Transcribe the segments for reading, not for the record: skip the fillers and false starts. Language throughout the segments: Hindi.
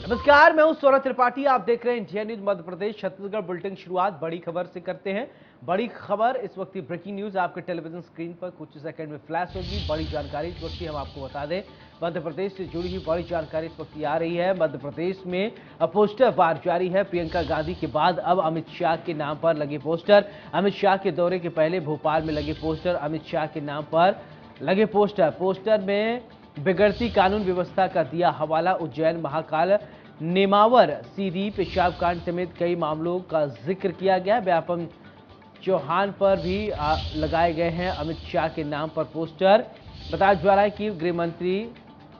नमस्कार, मैं हूं सौरभ त्रिपाठी। आप देख रहे हैं India news Madhya Pradesh Chhattisgarh bulletin. शुरुआत बड़ी खबर से करते हैं। बड़ी खबर इस वक्त ब्रेकिंग न्यूज आपके टेलीविजन स्क्रीन पर कुछ सेकंड में फ्लैश होगी। बड़ी जानकारी इस वक्त हम आपको बता दें, मध्य प्रदेश से जुड़ी हुई बड़ी जानकारी इस वक्त आ रही है। मध्य प्रदेश में पोस्टर वार जारी है। प्रियंका गांधी के बाद अब अमित शाह के नाम पर लगे पोस्टर। अमित शाह के दौरे के पहले भोपाल में लगे पोस्टर। अमित शाह के नाम पर लगे पोस्टर में बिगड़ती कानून व्यवस्था का दिया हवाला। उज्जैन महाकाल नेमावर सीधी पेशाब कांड समेत कई मामलों का जिक्र किया गया। व्यापम चौहान पर भी लगाए गए हैं अमित शाह के नाम पर पोस्टर। बताया जा रहा है कि गृह मंत्री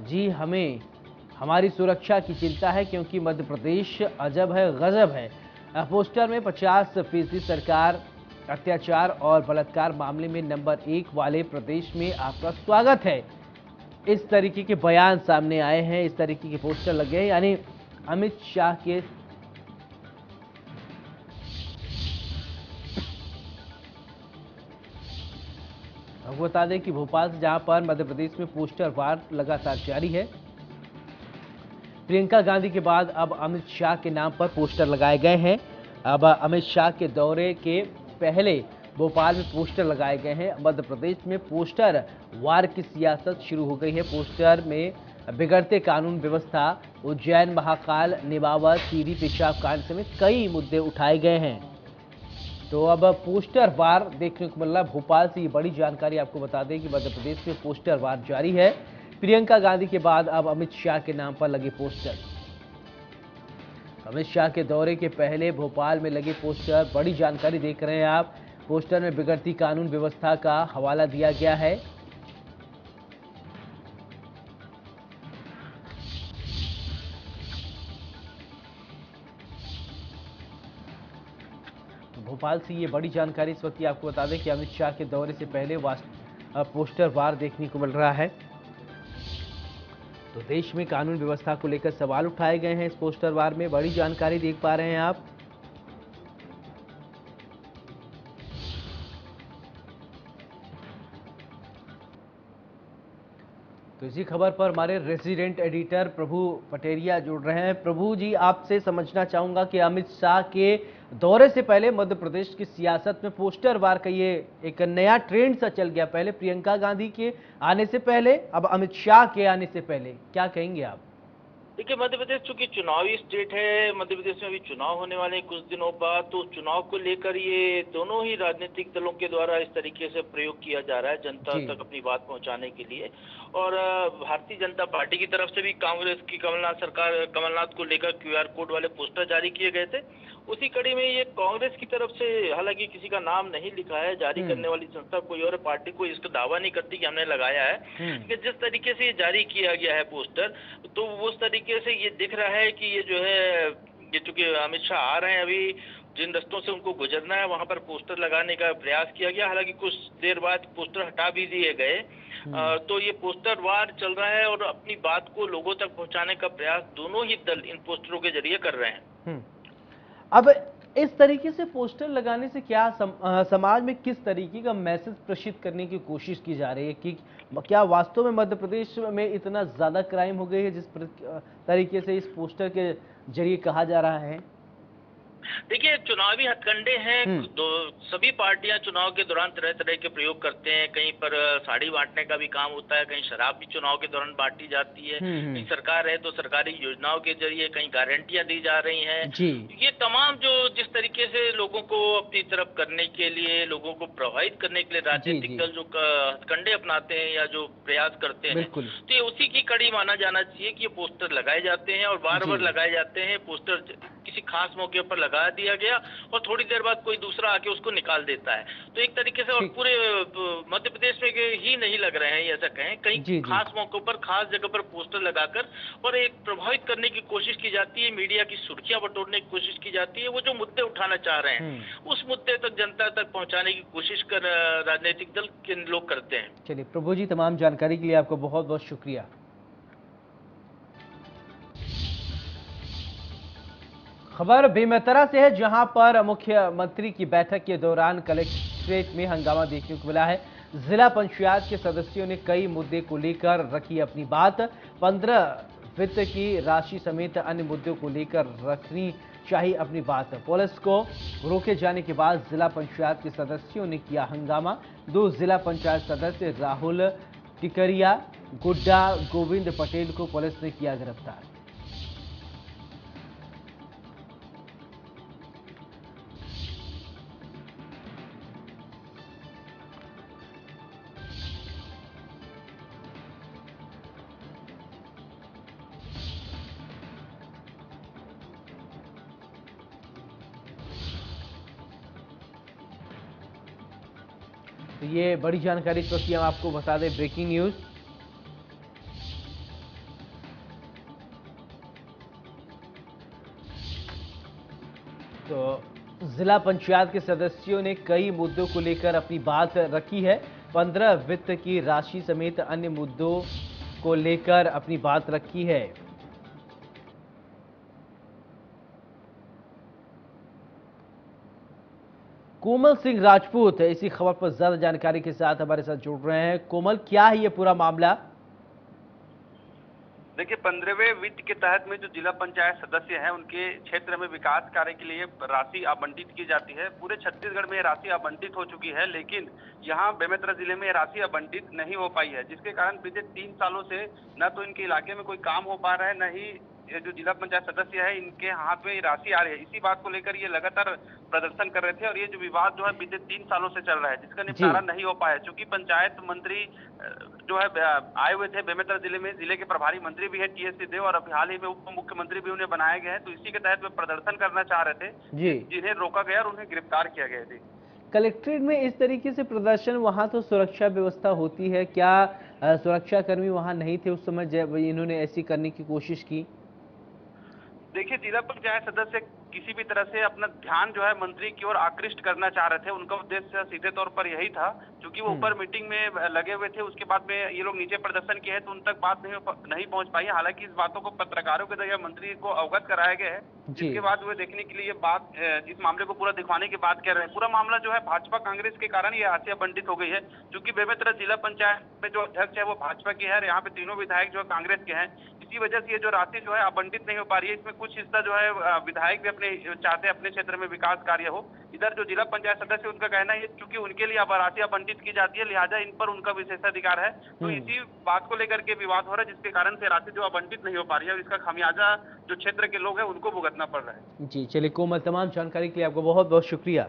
जी, हमें हमारी सुरक्षा की चिंता है क्योंकि मध्य प्रदेश अजब है गजब है। पोस्टर में 50% सरकार अत्याचार और बलात्कार मामले में नंबर 1 वाले प्रदेश में आपका स्वागत है, इस तरीके के बयान सामने आए हैं। इस तरीके के पोस्टर लगे हैं, यानी अमित शाह के आपको बता दें कि भोपाल से जहां पर मध्य प्रदेश में पोस्टर वार लगातार जारी है। प्रियंका गांधी के बाद अब अमित शाह के नाम पर पोस्टर लगाए गए हैं। अब अमित शाह के दौरे के पहले भोपाल में पोस्टर लगाए गए हैं। मध्य प्रदेश में पोस्टर वार की सियासत शुरू हो गई है। पोस्टर में बिगड़ते कानून व्यवस्था, उज्जैन महाकाल नेमावर सीधी पेशाब कांड समेत कई मुद्दे उठाए गए हैं। तो अब पोस्टर वार देखने को मिल रहा है। भोपाल से ये बड़ी जानकारी आपको बता दें कि मध्य प्रदेश में पोस्टर वार जारी है। प्रियंका गांधी के बाद अब अमित शाह के नाम पर लगे पोस्टर। अमित शाह के दौरे के पहले भोपाल में लगे पोस्टर, बड़ी जानकारी देख रहे हैं आप। पोस्टर में बिगड़ती कानून व्यवस्था का हवाला दिया गया है। भोपाल से ये बड़ी जानकारी इस वक्त आपको बता दें कि अमित शाह के दौरे से पहले पोस्टर वार देखने को मिल रहा है। तो देश में कानून व्यवस्था को लेकर सवाल उठाए गए हैं। इस पोस्टर वार में बड़ी जानकारी देख पा रहे हैं आप। तो इसी खबर पर हमारे रेजिडेंट एडिटर प्रभु पटेरिया जुड़ रहे हैं। प्रभु जी, आपसे समझना चाहूंगा कि अमित शाह के दौरे से पहले मध्य प्रदेश की सियासत में पोस्टर वार का ये एक नया ट्रेंड सा चल गया। पहले प्रियंका गांधी के आने से पहले, अब अमित शाह के आने से पहले, क्या कहेंगे आप? देखिए, मध्य प्रदेश चूंकि चुनावी स्टेट है, मध्य प्रदेश में अभी चुनाव होने वाले हैं कुछ दिनों बाद, तो चुनाव को लेकर ये दोनों ही राजनीतिक दलों के द्वारा इस तरीके से प्रयोग किया जा रहा है जनता तक अपनी बात पहुंचाने के लिए। और भारतीय जनता पार्टी की तरफ से भी कांग्रेस की कमलनाथ को लेकर QR कोड वाले पोस्टर जारी किए गए थे। उसी कड़ी में ये कांग्रेस की तरफ से, हालांकि किसी का नाम नहीं लिखा है, जारी करने वाली संस्था कोई और पार्टी को इसका दावा नहीं करती कि हमने लगाया है, कि जिस तरीके से ये जारी किया गया है पोस्टर, तो उस तरीके से ये दिख रहा है कि ये जो है, ये चूंकि अमित शाह आ रहे हैं, अभी जिन रस्तों से उनको गुजरना है वहां पर पोस्टर लगाने का प्रयास किया गया। हालांकि कुछ देर बाद पोस्टर हटा भी दिए गए। तो ये पोस्टर वार चल रहा है और अपनी बात को लोगों तक पहुंचाने का प्रयास दोनों ही दल इन पोस्टरों के जरिए कर रहे हैं। अब इस तरीके से पोस्टर लगाने से क्या समाज में किस तरीके का मैसेज प्रेषित करने की कोशिश की जा रही है कि क्या वास्तव में मध्य प्रदेश में इतना ज्यादा क्राइम हो गई है जिस तरीके से इस पोस्टर के जरिए कहा जा रहा है? देखिए, चुनावी हथकंडे हैं। सभी पार्टियां चुनाव के दौरान तरह तरह के प्रयोग करते हैं। कहीं पर साड़ी बांटने का भी काम होता है, कहीं शराब भी चुनाव के दौरान बांटी जाती है, कहीं सरकार है तो सरकारी योजनाओं के जरिए कहीं गारंटियां दी जा रही हैं। ये तमाम जो जिस तरीके से लोगों को अपनी तरफ करने के लिए, लोगों को प्रभावित करने के लिए राजनीतिक दल जो हथकंडे अपनाते हैं या जो प्रयास करते हैं, तो ये उसी की कड़ी माना जाना चाहिए कि ये पोस्टर लगाए जाते हैं और बार बार लगाए जाते हैं। पोस्टर किसी खास मौके पर लगा दिया गया और थोड़ी देर बाद कोई दूसरा आके उसको निकाल देता है। तो एक तरीके से, और पूरे मध्य प्रदेश में ही नहीं लग रहे हैं, ऐसा कहें, कहीं खास मौकों पर, खास जगह पर पोस्टर लगाकर और एक प्रभावित करने की कोशिश की जाती है, मीडिया की सुर्खियां बटोरने की कोशिश की जाती है। वो जो मुद्दे उठाना चाह रहे हैं उस मुद्दे तक जनता तक पहुंचाने की कोशिश कर राजनीतिक दल के लोग करते हैं। चलिए प्रभु जी, तमाम जानकारी के लिए आपको बहुत बहुत शुक्रिया। खबर बेमेतरा से है, जहां पर मुख्यमंत्री की बैठक के दौरान कलेक्ट्रेट में हंगामा देखने को मिला है। जिला पंचायत के सदस्यों ने कई मुद्दे को लेकर रखी अपनी बात। 15 वित्त की राशि समेत अन्य मुद्दों को लेकर रखनी चाहिए अपनी बात। पुलिस को रोके जाने के बाद जिला पंचायत के सदस्यों ने किया हंगामा। 2 जिला पंचायत सदस्य राहुल टिकरिया, गुड्डा गोविंद पटेल को पुलिस ने किया गिरफ्तार। तो ये बड़ी जानकारी इस वक्त हम आपको बता दें, ब्रेकिंग न्यूज। तो जिला पंचायत के सदस्यों ने कई मुद्दों को लेकर अपनी बात रखी है। 15 वित्त की राशि समेत अन्य मुद्दों को लेकर अपनी बात रखी है। कोमल सिंह राजपूत इसी खबर पर ज्यादा जानकारी के साथ हमारे साथ जुड़ रहे हैं। कोमल, क्या है ये पूरा मामला? देखिए, 15वें वित्त के तहत में जो जिला पंचायत सदस्य हैं उनके क्षेत्र में विकास कार्य के लिए राशि आवंटित की जाती है। पूरे छत्तीसगढ़ में राशि आवंटित हो चुकी है, लेकिन यहाँ बेमेतरा जिले में राशि आवंटित नहीं हो पाई है, जिसके कारण बीते 3 सालों से न तो इनके इलाके में कोई काम हो पा रहा है, न ही ये जो जिला पंचायत सदस्य है इनके हाथ में राशि आ रही है। इसी बात को लेकर ये लगातार प्रदर्शन कर रहे थे और ये जो विवाद जो है बीते 3 सालों से चल रहा है, जिसका निपटारा नहीं हो पाया। चूंकि पंचायत मंत्री जो है आए हुए थे बेमेतरा जिले में, जिले के प्रभारी मंत्री भी है टीएस सिंहदेव और अभी हाल ही में उप मुख्यमंत्री भी उन्हें बनाए गए हैं। तो इसी के तहत वे प्रदर्शन करना चाह रहे थे, जिन्हें रोका गया और उन्हें गिरफ्तार किया गया थी। कलेक्ट्रेट में इस तरीके से प्रदर्शन, वहां तो सुरक्षा व्यवस्था होती है, क्या सुरक्षाकर्मी वहां नहीं थे उस समय जब इन्होंने ऐसी करने की कोशिश की? देखिए, जिला पंचायत सदस्य किसी भी तरह से अपना ध्यान जो है मंत्री की ओर आकृष्ट करना चाह रहे थे। उनका उद्देश्य सीधे तौर पर यही था, क्योंकि वो ऊपर मीटिंग में लगे हुए थे। उसके बाद में ये लोग नीचे प्रदर्शन किए हैं तो उन तक बात नहीं पहुंच पाई। हालांकि इस बातों को पत्रकारों के जरिए मंत्री को अवगत कराया गया है, जिसके बाद वे देखने के लिए बात, इस मामले को पूरा दिखवाने की बात कर रहे हैं। पूरा मामला जो है भाजपा कांग्रेस के कारण ये राशि आवंटित हो गई है, क्योंकि बेमेतरा जिला पंचायत में जो अध्यक्ष है वो भाजपा के है, यहाँ पे तीनों विधायक जो है कांग्रेस के हैं। इसी वजह से ये जो राशि जो है आवंटित नहीं हो पा रही है। इसमें कुछ हिस्सा जो है विधायक भी अपने चाहते हैं अपने क्षेत्र में विकास कार्य हो। इधर जो जिला पंचायत सदस्य उनका कहना है क्योंकि उनके लिए अब राशि आवंटित की जाती है, लिहाजा इन पर उनका विशेषाधिकार है। तो इसी बात को लेकर के विवाद हो रहा है, जिसके कारण से राशि जो आवंटित नहीं हो पा रही है और इसका खामियाजा जो क्षेत्र के लोग हैं उनको भुगतना पड़ रहा है। जी चलिए कोमल, तमाम जानकारी के लिए आपको बहुत बहुत शुक्रिया।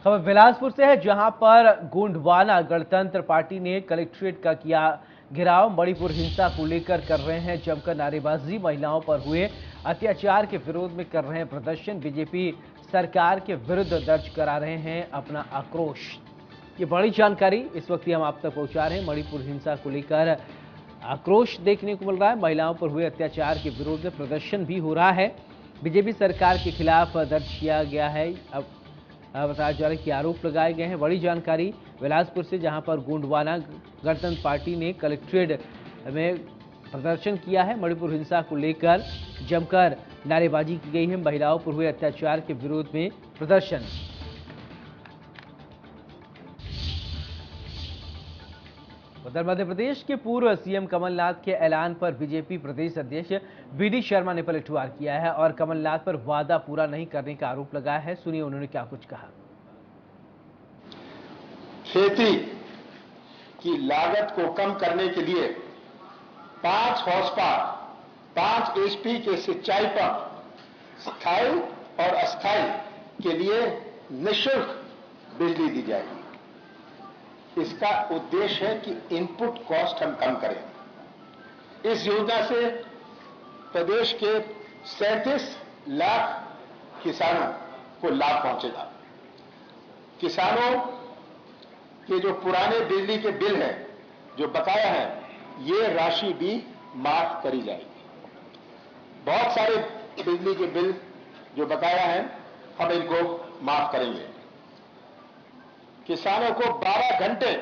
खबर बिलासपुर से है, जहां पर गोंडवाना गणतंत्र पार्टी ने कलेक्ट्रेट का किया घेराव। मणिपुर हिंसा को लेकर कर रहे हैं जमकर नारेबाजी। महिलाओं पर हुए अत्याचार के विरोध में कर रहे हैं प्रदर्शन। बीजेपी सरकार के विरुद्ध दर्ज करा रहे हैं अपना आक्रोश। ये बड़ी जानकारी इस वक्त हम आप तक पहुंचा रहे हैं। मणिपुर हिंसा को लेकर आक्रोश देखने को मिल रहा है। महिलाओं पर हुए अत्याचार के विरोध में प्रदर्शन भी हो रहा है। बीजेपी सरकार के खिलाफ दर्ज किया गया है, अब बताया जा रहा है कि आरोप लगाए गए हैं। बड़ी जानकारी बिलासपुर से, जहां पर गोंडवाना गणतंत्र पार्टी ने कलेक्ट्रेट में प्रदर्शन किया है। मणिपुर हिंसा को लेकर जमकर नारेबाजी की गई है। महिलाओं पर हुए अत्याचार के विरोध में प्रदर्शन। उधर मध्य प्रदेश के पूर्व सीएम कमलनाथ के ऐलान पर बीजेपी प्रदेश अध्यक्ष वीडी शर्मा ने पलटवार किया है और कमलनाथ पर वादा पूरा नहीं करने का आरोप लगाया है। सुनिए उन्होंने क्या कुछ कहा। खेती की लागत को कम करने के लिए 5 हॉर्स पावर 5 HP के सिंचाई पंप स्थायी और अस्थायी के लिए निःशुल्क बिजली दी जाएगी। इसका उद्देश्य है कि इनपुट कॉस्ट हम कम करें। इस योजना से प्रदेश के 37 लाख किसानों को लाभ पहुंचेगा। किसानों के जो पुराने बिजली के बिल हैं, जो बकाया है, ये राशि भी माफ करी जाएगी। बहुत सारे बिजली के बिल जो बकाया हैं, हम इनको माफ करेंगे। किसानों को 12 घंटे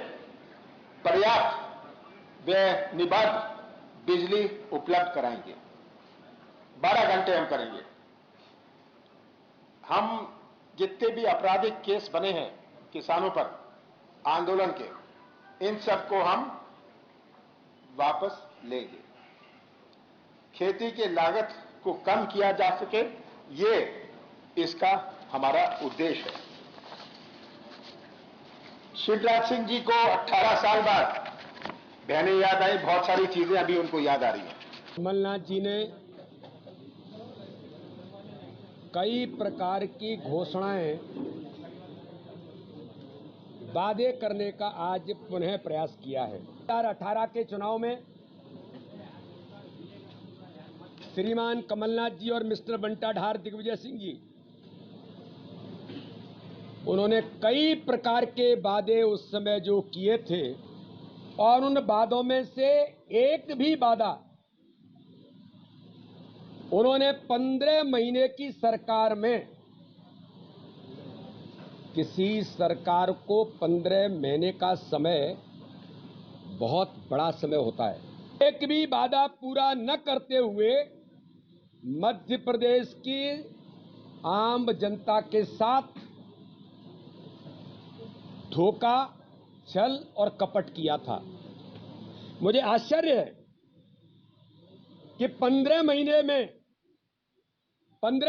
पर्याप्त व निबाध बिजली उपलब्ध कराएंगे। 12 घंटे हम करेंगे। हम जितने भी आपराधिक केस बने हैं किसानों पर आंदोलन के, इन सबको हम वापस लेंगे। खेती की लागत को कम किया जा सके, ये इसका हमारा उद्देश्य है। शिवराज सिंह जी को 18 साल बाद बहनें याद आई, बहुत सारी चीजें अभी उनको याद आ रही हैं। कमलनाथ जी ने कई प्रकार की घोषणाएं, वादे करने का आज पुनः प्रयास किया है। 2018 के चुनाव में श्रीमान कमलनाथ जी और मिस्टर बंटाढार दिग्विजय सिंह जी, उन्होंने कई प्रकार के वादे उस समय जो किए थे, और उन वादों में से एक भी वादा उन्होंने 15 महीने की सरकार में, किसी सरकार को 15 महीने का समय बहुत बड़ा समय होता है, एक भी वादा पूरा न करते हुए मध्य प्रदेश की आम जनता के साथ धोखा, छल और कपट किया था। मुझे आश्चर्य है कि 15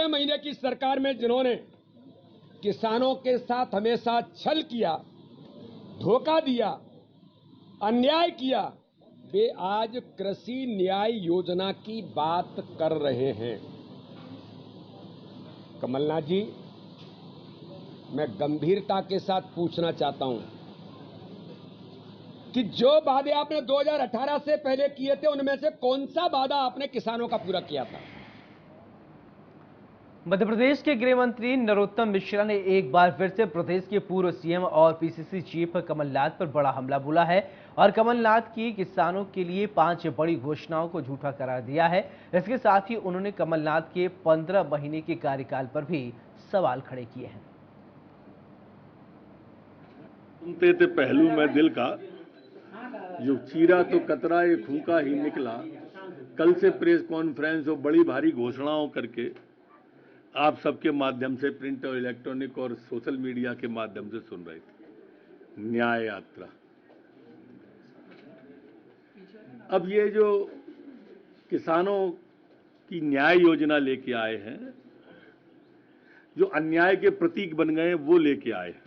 महीने की सरकार में जिन्होंने किसानों के साथ हमेशा छल किया, धोखा दिया, अन्याय किया, वे आज कृषि न्याय योजना की बात कर रहे हैं। कमलनाथ जी, मैं गंभीरता के साथ पूछना चाहता हूं कि जो वादे आपने 2018 से पहले किए थे, उनमें से कौन सा वादा आपने किसानों का पूरा किया था? मध्य प्रदेश के गृह मंत्री नरोत्तम मिश्रा ने एक बार फिर से प्रदेश के पूर्व सीएम और पीसीसी चीफ कमलनाथ पर बड़ा हमला बोला है और कमलनाथ की किसानों के लिए 5 बड़ी घोषणाओं को झूठा करार दिया है। इसके साथ ही उन्होंने कमलनाथ के 15 महीने के कार्यकाल पर भी सवाल खड़े किए हैं। सुनते थे पहलू में दिल का, जो चीरा तो कतरा ये खूंका ही निकला। कल से प्रेस कॉन्फ्रेंस और बड़ी भारी घोषणाओं करके आप सबके माध्यम से, प्रिंट और इलेक्ट्रॉनिक और सोशल मीडिया के माध्यम से सुन रहे थे न्याय यात्रा। अब ये जो किसानों की न्याय योजना लेके आए हैं, जो अन्याय के प्रतीक बन गए हैं, वो लेके आए हैं।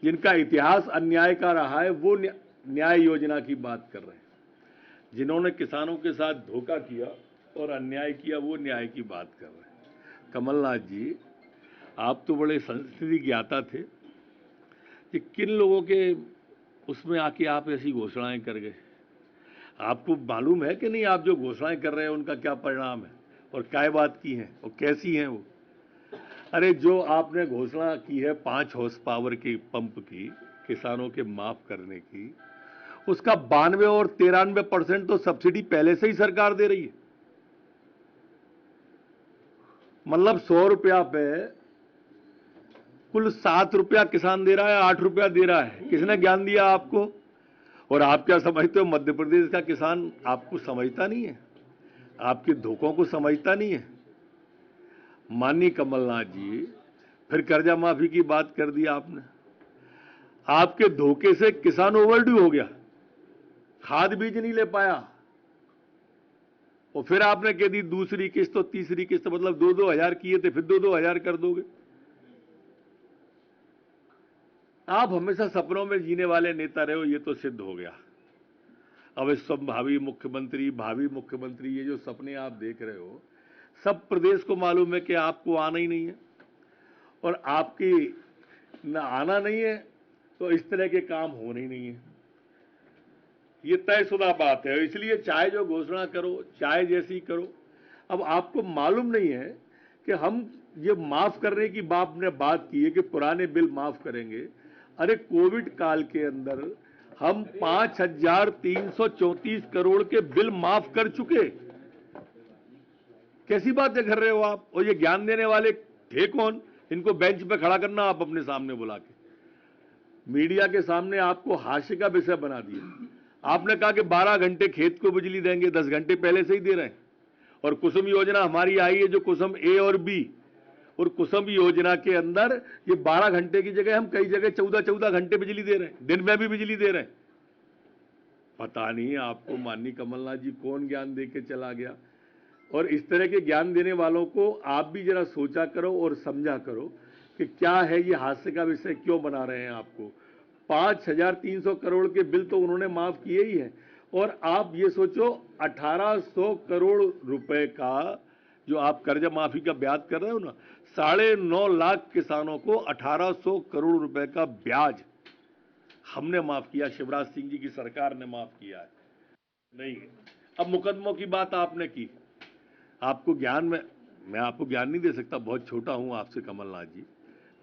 जिनका इतिहास अन्याय का रहा है, वो न्याय योजना की बात कर रहे हैं। जिन्होंने किसानों के साथ धोखा किया और अन्याय किया, वो न्याय की बात कर रहे हैं। कमलनाथ जी, आप तो बड़े संस्कृति ज्ञाता थे कि किन लोगों के उसमें आके आप ऐसी घोषणाएं कर गए। आपको मालूम है कि नहीं, आप जो घोषणाएं कर रहे हैं उनका क्या परिणाम है और क्या बात की है और कैसी हैं वो? अरे, जो आपने घोषणा की है 5 हॉर्स पावर की पंप की किसानों के माफ करने की, उसका 92 और 93% तो सब्सिडी पहले से ही सरकार दे रही है। मतलब 100 रुपया पे कुल 7 रुपया किसान दे रहा है, 8 रुपया दे रहा है। किसने ज्ञान दिया आपको? और आप क्या समझते हो मध्य प्रदेश का किसान आपको समझता नहीं है, आपके धोखों को समझता नहीं है? माननीय कमलनाथ जी, फिर कर्जा माफी की बात कर दी आपने। आपके धोखे से किसान ओवरड्यू हो गया, खाद बीज नहीं ले पाया, और फिर आपने कह दी दूसरी किस्त और तीसरी किस्त, मतलब 2-2 हजार किए थे, फिर 2-2 हजार कर दोगे। आप हमेशा सपनों में जीने वाले नेता रहे हो, ये तो सिद्ध हो गया। अब इस सब भावी मुख्यमंत्री ये जो सपने आप देख रहे हो, सब प्रदेश को मालूम है कि आपको आना ही नहीं है, और आपकी न आना नहीं है तो इस तरह के काम होने ही नहीं है। ये तयशुदा बात है। इसलिए चाहे जो घोषणा करो, चाहे जैसी करो, अब आपको मालूम नहीं है कि हम ये माफ करने की बात की है कि पुराने बिल माफ करेंगे। अरे, कोविड काल के अंदर हम 5,334 करोड़ के बिल माफ कर चुके। कैसी बातें कर रहे हो आप? और ये ज्ञान देने वाले थे कौन? इनको बेंच पे खड़ा करना आप अपने सामने बुला के, मीडिया के सामने आपको हास्य का विषय बना दिया। आपने कहा कि 12 घंटे खेत को बिजली देंगे, 10 घंटे पहले से ही दे रहे हैं। और कुसुम योजना हमारी आई है, जो कुसुम ए और बी, और कुसुम योजना के अंदर ये 12 घंटे की जगह हम कई जगह 14-14 घंटे बिजली दे रहे हैं, दिन में भी बिजली दे रहे हैं। पता नहीं आपको माननीय कमलनाथ जी कौन ज्ञान दे के चला गया। और इस तरह के ज्ञान देने वालों को आप भी जरा सोचा करो और समझा करो कि क्या है ये हादसे का विषय, क्यों बना रहे हैं आपको। 5300 करोड़ के बिल तो उन्होंने माफ किए ही हैं, और आप ये सोचो 1800 करोड़ रुपए का जो आप कर्जा माफी का ब्याज कर रहे हो ना, 9.5 लाख किसानों को 1800 करोड़ रुपए का ब्याज हमने माफ किया, शिवराज सिंह जी की सरकार ने माफ किया है। नहीं, अब मुकदमों की बात आपने की, आपको ज्ञान में, मैं आपको ज्ञान नहीं दे सकता, बहुत छोटा हूं आपसे कमलनाथ जी,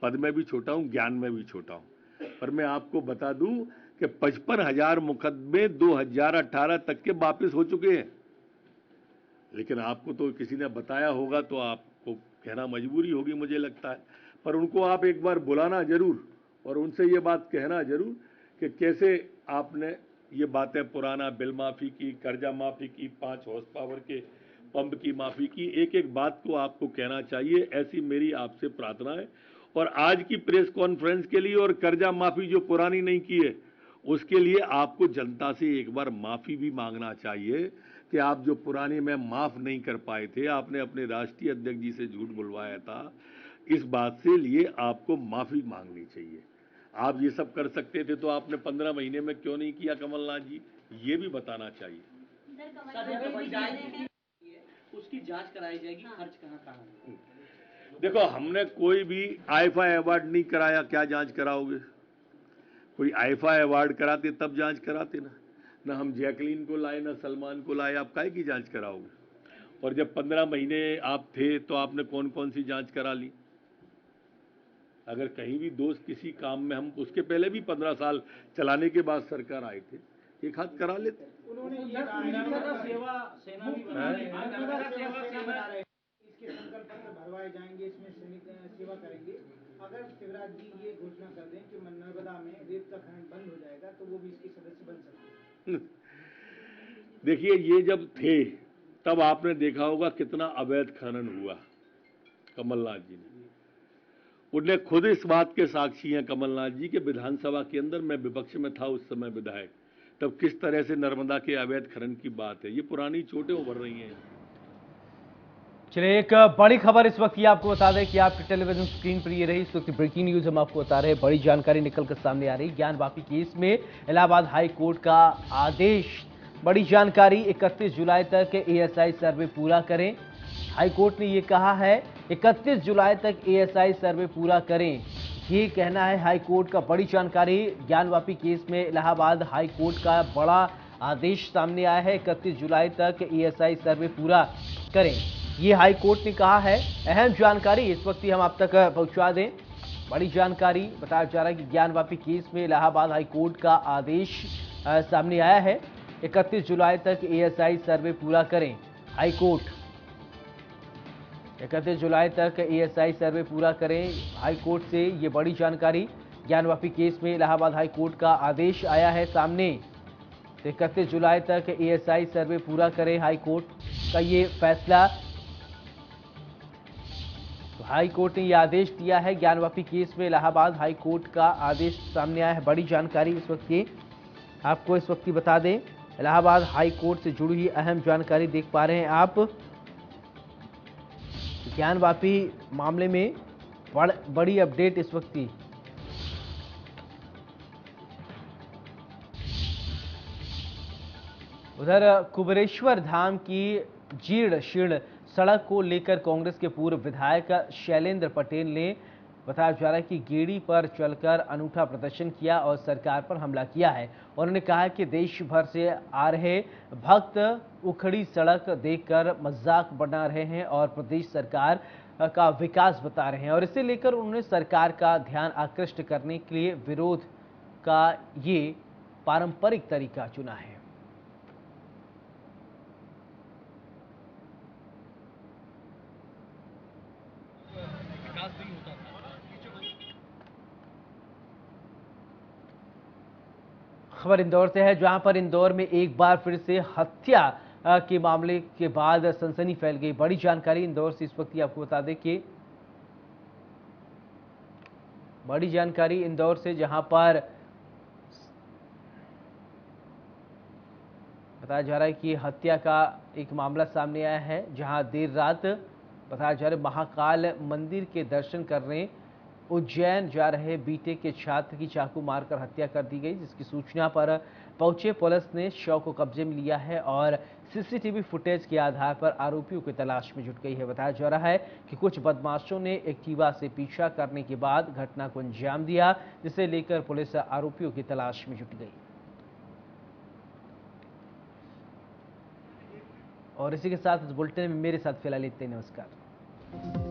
पद में भी छोटा हूं, ज्ञान में भी छोटा हूं, पर मैं आपको बता दूं कि 55,000 मुकदमे 2018 तक के वापस हो चुके हैं। लेकिन आपको तो किसी ने बताया होगा तो आपको कहना मजबूरी होगी मुझे लगता है, पर उनको आप एक बार बुलाना जरूर और उनसे ये बात कहना जरूर कि कैसे आपने ये बातें, पुराना बिल माफी की, कर्जा माफी की, 5 हॉर्स पावर के पंप की माफी की, एक एक बात को आपको कहना चाहिए, ऐसी मेरी आपसे प्रार्थना है। और आज की प्रेस कॉन्फ्रेंस के लिए और कर्जा माफी जो पुरानी नहीं की है उसके लिए आपको जनता से एक बार माफी भी मांगना चाहिए कि आप जो पुरानी में माफ नहीं कर पाए थे, आपने अपने राष्ट्रीय अध्यक्ष जी से झूठ बुलवाया था, इस बात से लिए आपको माफी मांगनी चाहिए। आप ये सब कर सकते थे तो आपने 15 महीने में क्यों नहीं किया कमलनाथ जी, ये भी बताना चाहिए। उसकी जांच कराई जाएगी, खर्च कहाँ देखो, हमने कोई भी आईफा अवार्ड नहीं कराया, क्या जांच कराओगे? कोई आईफा अवार्ड कराते तब जांच कराते ना हम जैकलीन को लाए ना सलमान को लाए, आप काहे की जांच कराओगे? और जब 15 महीने आप थे तो आपने कौन कौन सी जांच करा ली? अगर कहीं भी दोस्त किसी काम में, हम उसके पहले भी 15 साल चलाने के बाद सरकार आए थे, एक हाथ करा लेते। भरवाए जाएंगे, इसमें सेवा करेंगे। अगर शिवराज जी ये घोषणा कर दें कि नर्मदा में रेत का खनन बंद हो जाएगा तो वो भी इसके सदस्य बन सकते हैं। देखिए, ये जब थे तब आपने देखा होगा कितना अवैध खनन हुआ कमलनाथ जी ने। उन्हें खुद इस बात के साक्षी हैं कमलनाथ जी के विधानसभा के अंदर, मैं विपक्ष में था उस समय विधायक, तब किस तरह से नर्मदा के अवैध खनन की बात है। ये पुरानी चोटें उभर रही हैं। चलिए, एक बड़ी खबर इस वक्त ये आपको बता दें कि आपके टेलीविजन स्क्रीन पर ये रही इस वक्त ब्रेकिंग न्यूज हम आपको बता रहे हैं। बड़ी जानकारी निकलकर सामने आ रही, ज्ञान वापी केस में इलाहाबाद हाई कोर्ट का आदेश। बड़ी जानकारी, 31 जुलाई तक एएसआई सर्वे पूरा करें। हाई कोर्ट ने ये कहा है 31 जुलाई तक एएसआई सर्वे पूरा करें, ये कहना है हाई कोर्ट का। बड़ी जानकारी, ज्ञान वापी केस में इलाहाबाद हाई कोर्ट का बड़ा आदेश सामने आया है, 31 जुलाई तक एएसआई सर्वे पूरा करें, ये हाई कोर्ट ने कहा है। अहम जानकारी इस वक्त ही हम आप तक पहुंचा दें। बड़ी जानकारी बताया जा रहा है कि ज्ञान वापी केस में इलाहाबाद हाई कोर्ट का आदेश सामने आया है, 31 जुलाई तक एएसआई सर्वे पूरा करें। हाई कोर्ट 31 जुलाई तक एएसआई सर्वे पूरा करें, हाई कोर्ट से ये बड़ी जानकारी। ज्ञान वापी केस में इलाहाबाद हाई कोर्ट का आदेश आया है सामने, 31 जुलाई तक एएसआई सर्वे पूरा करें, हाई कोर्ट का ये फैसला। तो हाई कोर्ट ने यह आदेश दिया है। ज्ञान वापी केस में इलाहाबाद हाई कोर्ट का आदेश सामने आया है। बड़ी जानकारी इस वक्त ये आपको इस वक्त ही बता दें, इलाहाबाद हाई कोर्ट से जुड़ी हुई अहम जानकारी देख पा रहे हैं आप। ज्ञान वापी मामले में बड़ी अपडेट इस वक्त की। उधर कुबेरेश्वर धाम की जीर्ण शीर्ण सड़क को लेकर कांग्रेस के पूर्व विधायक शैलेंद्र पटेल ने बताया जा रहा है कि गेड़ी पर चलकर अनूठा प्रदर्शन किया और सरकार पर हमला किया है। उन्होंने कहा कि देश भर से आ रहे भक्त उखड़ी सड़क देखकर मजाक बना रहे हैं और प्रदेश सरकार का विकास बता रहे हैं, और इसे लेकर उन्होंने सरकार का ध्यान आकृष्ट करने के लिए विरोध का ये पारंपरिक तरीका चुना है। खबर इंदौर से है, जहां पर इंदौर में एक बार फिर से हत्या के मामले के बाद सनसनी फैल गई। बड़ी जानकारी इंदौर से इस वक्त आपको बता दें कि बड़ी जानकारी इंदौर से, जहां पर बताया जा रहा है कि हत्या का एक मामला सामने आया है, जहां देर रात बताया जा रहा है महाकाल मंदिर के दर्शन करने उज्जैन जा रहे बीटेक के छात्र की चाकू मारकर हत्या कर दी गई, जिसकी सूचना पर पहुंचे पुलिस ने शव को कब्जे में लिया है और सीसीटीवी फुटेज के आधार पर आरोपियों की तलाश में जुट गई है। बताया जा रहा है कि कुछ बदमाशों ने एक्टिवा से पीछा करने के बाद घटना को अंजाम दिया, जिसे लेकर पुलिस आरोपियों की तलाश में जुट गई। और इसी के साथ इस बुलेटिन में मेरे साथ फिलहाल इतने। नमस्कार।